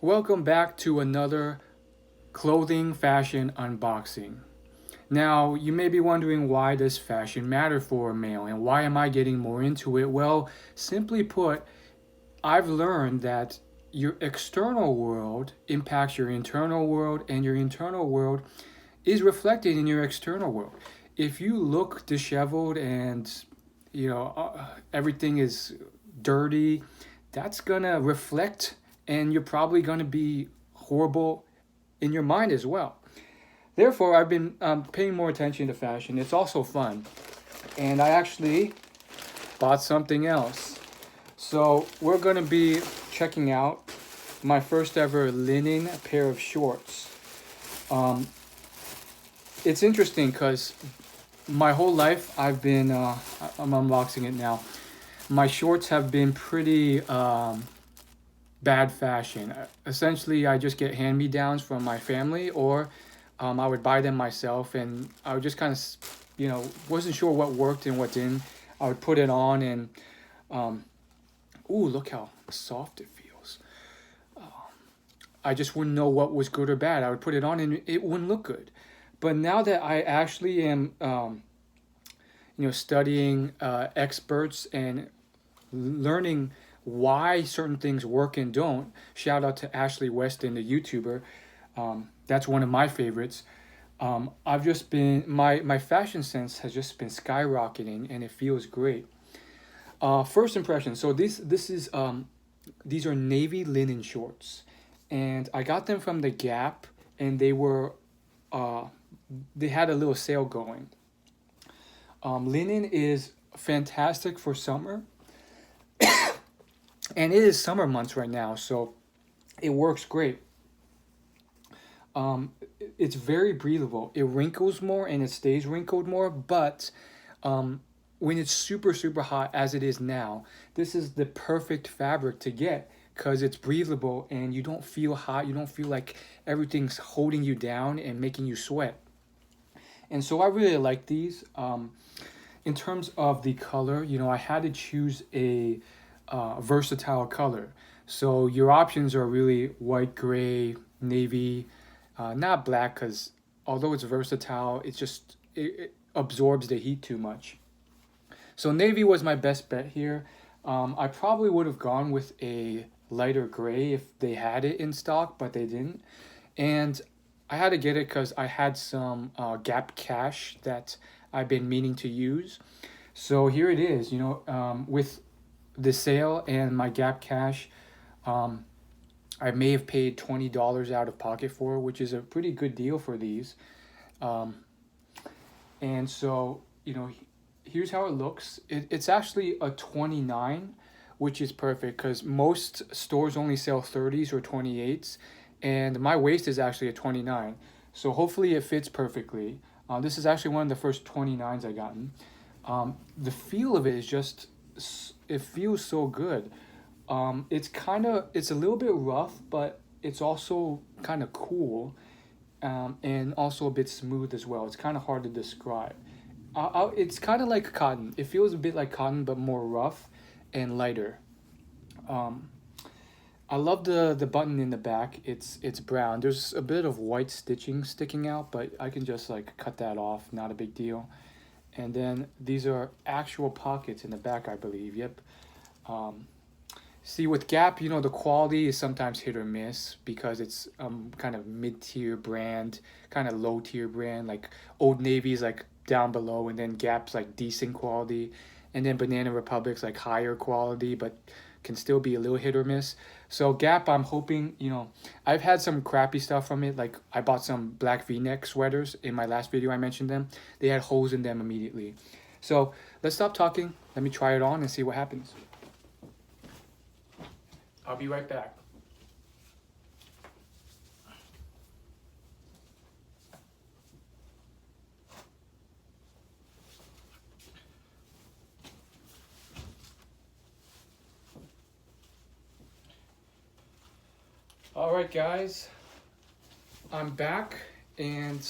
Welcome back to another clothing fashion unboxing. Now, you may be wondering why does fashion matter for a male and why am I getting more into it? Well, simply put, I've learned that your external world impacts your internal world and your internal world is reflected in your external world. If you look disheveled and everything is dirty, that's gonna reflect, and you're probably gonna be horrible in your mind as well. Therefore, I've been paying more attention to fashion. It's also fun, and I actually bought something else. So we're gonna be checking out my first ever linen pair of shorts. Um, it's interesting because my whole life I'm unboxing it now. My shorts have been pretty bad fashion. Essentially, I just get hand me downs from my family, or I would buy them myself, and I would just kind of, wasn't sure what worked and what didn't. I would put it on, and ooh, look how soft it feels. I just wouldn't know what was good or bad. I would put it on, and it wouldn't look good. But now that I actually am, studying experts and learning why certain things work and don't. Shout out to Ashley Weston, the YouTuber. That's one of my favorites. I've just been my fashion sense has just been skyrocketing, and it feels great. First impression. So this is these are navy linen shorts, and I got them from the Gap, and uh, they had a little sale going. Linen is fantastic for summer, and it is summer months right now, so it works great. It's very breathable. It wrinkles more and it stays wrinkled more, but when it's super super hot as it is now, this is the perfect fabric to get because it's breathable and you don't feel hot. You don't feel like everything's holding you down and making you sweat. And so I really like these. In terms of the color, I had to choose a versatile color. So your options are really white, gray, navy, not black, because although it's versatile, it absorbs the heat too much. So navy was my best bet here. I probably would have gone with a lighter gray if they had it in stock, but they didn't. And I had to get it because I had some Gap cash that I've been meaning to use. So here it is, with the sale and my Gap cash, um, I may have paid $20 out of pocket for, which is a pretty good deal for these. Um, and so, here's how it looks. It's actually a 29, which is perfect because most stores only sell 30s or 28s, and my waist is actually a 29. So hopefully it fits perfectly. This is actually one of the first 29s I gotten. The feel of it is just, it feels so good. It's a little bit rough, but it's also kind of cool, and also a bit smooth as well. It's kind of hard to describe. It's kind of like cotton. It feels a bit like cotton, but more rough and lighter. Um, I love the button in the back. It's brown. There's a bit of white stitching sticking out, but I can just like cut that off. Not a big deal. And then these are actual pockets in the back, I believe. Yep. Um, See, with Gap, the quality is sometimes hit or miss because it's kind of mid-tier brand, kind of low-tier brand. Like Old Navy's like down below, and then Gap's like decent quality, and then Banana Republic's like higher quality, but can still be a little hit or miss. So Gap, I'm hoping, I've had some crappy stuff from it. Like I bought some black V-neck sweaters in my last video. I mentioned them. They had holes in them immediately. So let's stop talking. Let me try it on and see what happens. I'll be right back. All right, guys, I'm back, and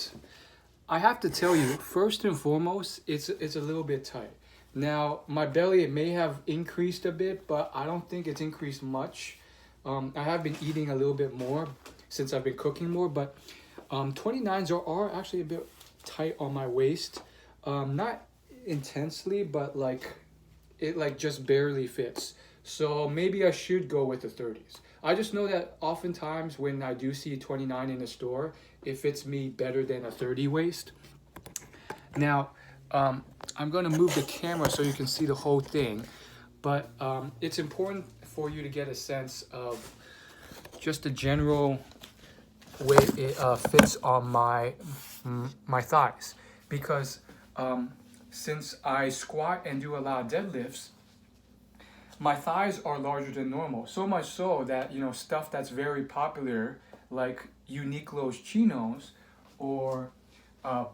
I have to tell you, first and foremost, it's a little bit tight. Now, my belly, it may have increased a bit, but I don't think it's increased much. I have been eating a little bit more since I've been cooking more, but 29s are actually a bit tight on my waist. Not intensely, but like it like just barely fits. So maybe I should go with the 30s. I just know that oftentimes when I do see a 29 in the store, it fits me better than a 30 waist. Now, I'm going to move the camera so you can see the whole thing, but it's important for you to get a sense of just the general way it fits on my thighs, because since I squat and do a lot of deadlifts, my thighs are larger than normal. So much so that stuff that's very popular like Uniqlo's chinos or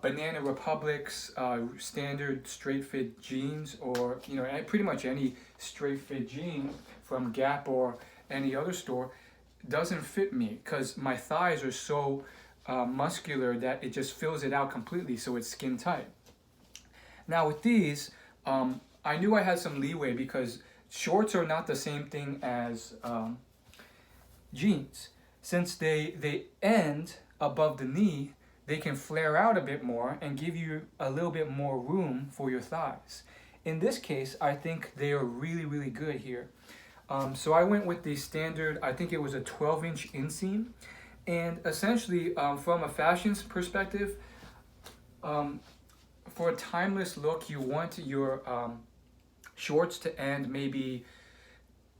Banana Republic's standard straight fit jeans, or pretty much any straight fit jean from Gap or any other store doesn't fit me because my thighs are so muscular that it just fills it out completely, so it's skin tight. Now with these, I knew I had some leeway because shorts are not the same thing as jeans. Since they end above the knee, they can flare out a bit more and give you a little bit more room for your thighs. In this case, I think they are really, really good here. So I went with the standard, I think it was a 12-inch inseam. And essentially, from a fashion perspective, for a timeless look, you want your shorts to end maybe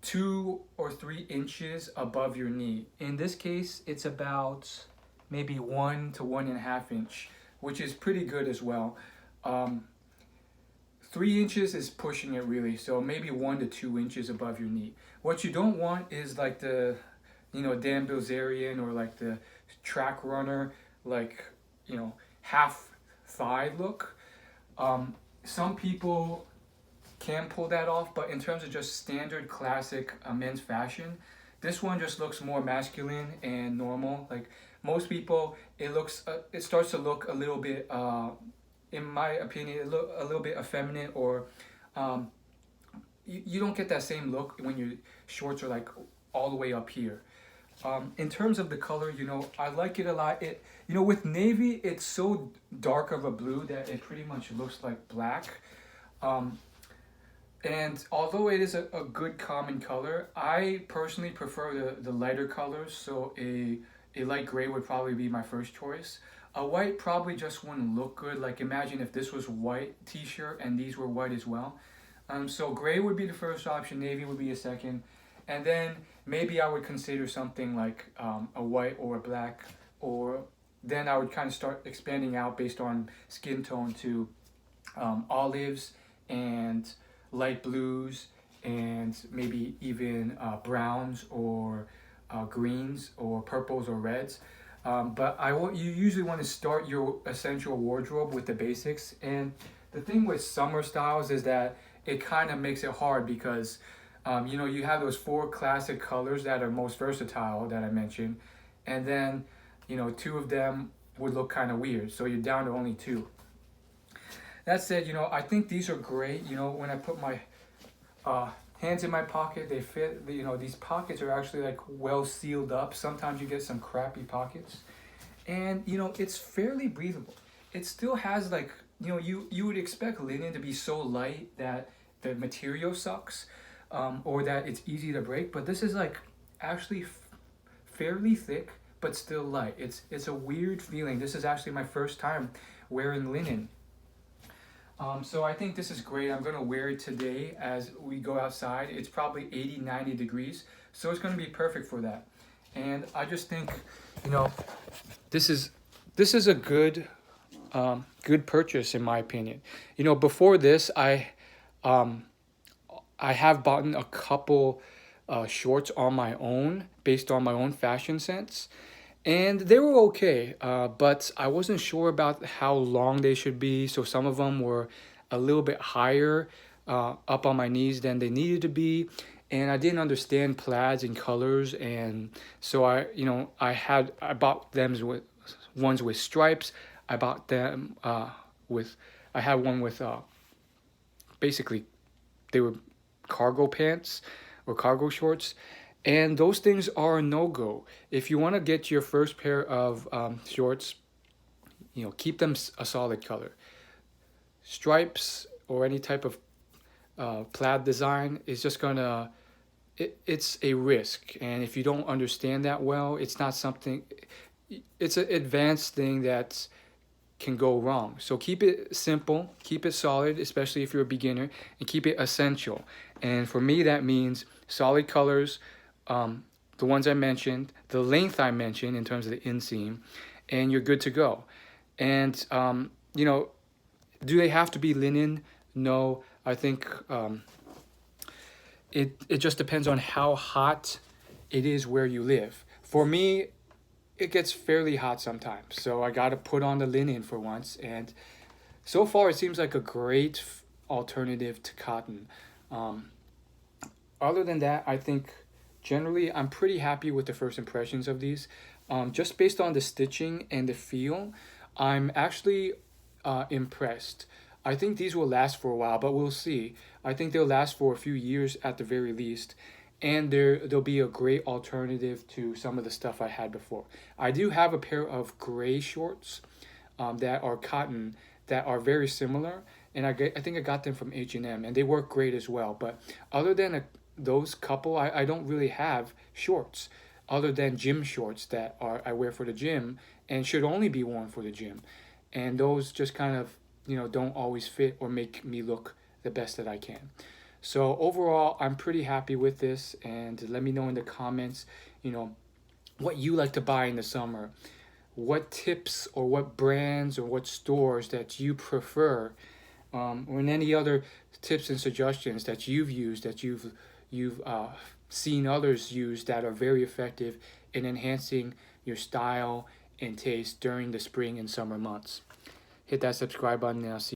2 or 3 inches above your knee. In this case, it's about maybe 1 to 1.5 inch, which is pretty good as well. 3 inches is pushing it really, so maybe 1 to 2 inches above your knee. What you don't want is like the, Dan Bilzerian or like the track runner, like, half thigh look. Some people can pull that off, but in terms of just standard classic men's fashion, this one just looks more masculine and normal. Like most people, it starts to look a little bit, in my opinion, a little bit effeminate, or you don't get that same look when your shorts are like all the way up here. In terms of the color, I like it a lot. With navy, it's so dark of a blue that it pretty much looks like black. And although it is a good common color, I personally prefer the lighter colors. So a light gray would probably be my first choice. A white probably just wouldn't look good. Like imagine if this was white t-shirt and these were white as well. So gray would be the first option, navy would be a second. And then maybe I would consider something like a white or a black, or then I would kind of start expanding out based on skin tone to olives and light blues and maybe even browns or greens or purples or reds. But you usually want to start your essential wardrobe with the basics. And the thing with summer styles is that it kind of makes it hard because you have those 4 classic colors that are most versatile that I mentioned, and then 2 of them would look kind of weird, so you're down to only 2. That said, I think these are great. When I put my hands in my pocket, they fit. These pockets are actually like well sealed up. Sometimes you get some crappy pockets, and it's fairly breathable. It still has like you would expect linen to be so light that the material sucks, or that it's easy to break. But this is like actually fairly thick, but still light. It's a weird feeling. This is actually my first time wearing linen. So I think this is great. I'm going to wear it today as we go outside. It's probably 80, 90 degrees. So it's going to be perfect for that. And I just think, this is a good purchase in my opinion. Before this, I have bought a couple shorts on my own based on my own fashion sense. And they were okay, but I wasn't sure about how long they should be. So some of them were a little bit higher up on my knees than they needed to be. And I didn't understand plaids and colors. And so I bought them with ones with stripes. I bought them I had one with basically they were cargo pants or cargo shorts. And those things are a no-go. If you want to get your first pair of shorts, keep them a solid color. Stripes or any type of plaid design is just gonna it's a risk, and if you don't understand that well, it's not something. It's an advanced thing that can go wrong. So keep it simple, keep it solid, especially if you're a beginner, and keep it essential. And for me, that means solid colors, the ones I mentioned, the length I mentioned in terms of the inseam, and you're good to go. And do they have to be linen? No, I think it just depends on how hot it is where you live. For me, it gets fairly hot sometimes, so I got to put on the linen for once. And so far, it seems like a great alternative to cotton. Um, Other than that, I think generally I'm pretty happy with the first impressions of these. Just based on the stitching and the feel, I'm actually impressed. I think these will last for a while, but we'll see. I think they'll last for a few years at the very least, and they'll be a great alternative to some of the stuff I had before. I do have a pair of gray shorts that are cotton that are very similar, and I think I got them from H&M, and they work great as well. But other than those couple, I don't really have shorts other than gym shorts that are I wear for the gym and should only be worn for the gym. And those just kind of, don't always fit or make me look the best that I can. So overall, I'm pretty happy with this, and let me know in the comments, what you like to buy in the summer, what tips or what brands or what stores that you prefer, or any other tips and suggestions that you've used that you've seen others use that are very effective in enhancing your style and taste during the spring and summer months. Hit that subscribe button, and I'll see